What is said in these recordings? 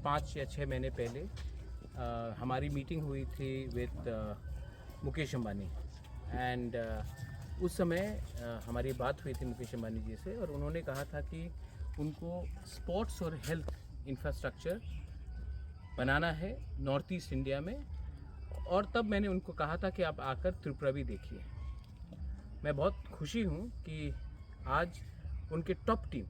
5 या 6 महीने पहले हमारी मीटिंग हुई थी विद मुकेश अंबानी एंड उस समय हमारी बात हुई थी मुकेश अंबानी जी से और उन्होंने कहा था कि उनको स्पोर्ट्स और हेल्थ इंफ्रास्ट्रक्चर बनाना है नॉर्थ ईस्ट इंडिया में। और तब मैंने उनको कहा था कि आप आकर त्रिपुरा भी देखिए। मैं बहुत खुशी हूँ कि आज उनके टॉप टीम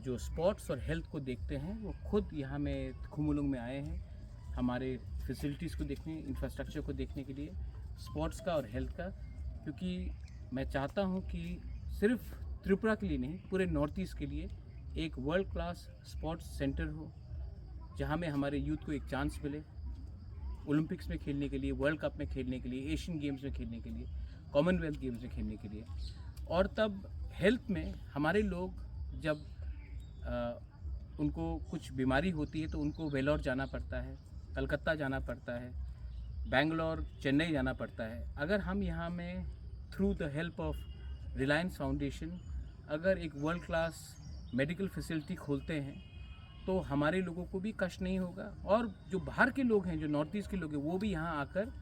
जो स्पोर्ट्स और हेल्थ को देखते हैं वो खुद यहाँ में खुमुलुंग में आए हैं हमारे फैसिलिटीज़ को देखने, इंफ्रास्ट्रक्चर को देखने के लिए, स्पोर्ट्स का और हेल्थ का। क्योंकि मैं चाहता हूँ कि सिर्फ त्रिपुरा के लिए नहीं, पूरे नॉर्थ ईस्ट के लिए एक वर्ल्ड क्लास स्पोर्ट्स सेंटर हो जहाँ में हमारे यूथ को एक चांस मिले ओलंपिक्स में खेलने के लिए, वर्ल्ड कप में खेलने के लिए, एशियन गेम्स में खेलने के लिए, कॉमनवेल्थ गेम्स में खेलने के लिए। और तब हेल्थ में हमारे लोग जब उनको कुछ बीमारी होती है तो उनको वेलोर जाना पड़ता है, कलकत्ता जाना पड़ता है, बेंगलोर, चेन्नई जाना पड़ता है। अगर हम यहाँ में through the help of Reliance foundation अगर एक वर्ल्ड क्लास मेडिकल फैसिलिटी खोलते हैं तो हमारे लोगों को भी कष्ट नहीं होगा और जो बाहर के लोग हैं, जो नॉर्थ ईस्ट के लोग हैं, वो भी यहाँ आकर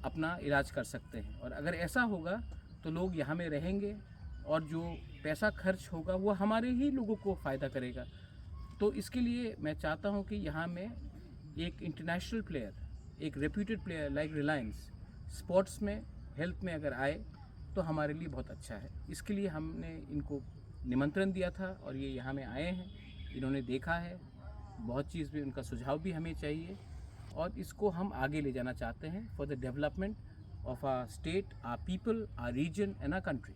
अपना इलाज कर सकते हैं। और अगर ऐसा होगा तो लोग यहाँ में रहेंगे और जो पैसा खर्च होगा वो हमारे ही लोगों को फ़ायदा करेगा। तो इसके लिए मैं चाहता हूँ कि यहाँ में एक इंटरनेशनल प्लेयर, एक reputed player like Reliance sports में, हेल्थ में अगर आए तो हमारे लिए बहुत अच्छा है। इसके लिए हमने इनको निमंत्रण दिया था और ये यहाँ में आए हैं, इन्होंने देखा है, बहुत चीज़ भी उनका सुझाव भी हमें चाहिए और इसको हम आगे ले जाना चाहते हैं for the development of our state, our people, our region and our country.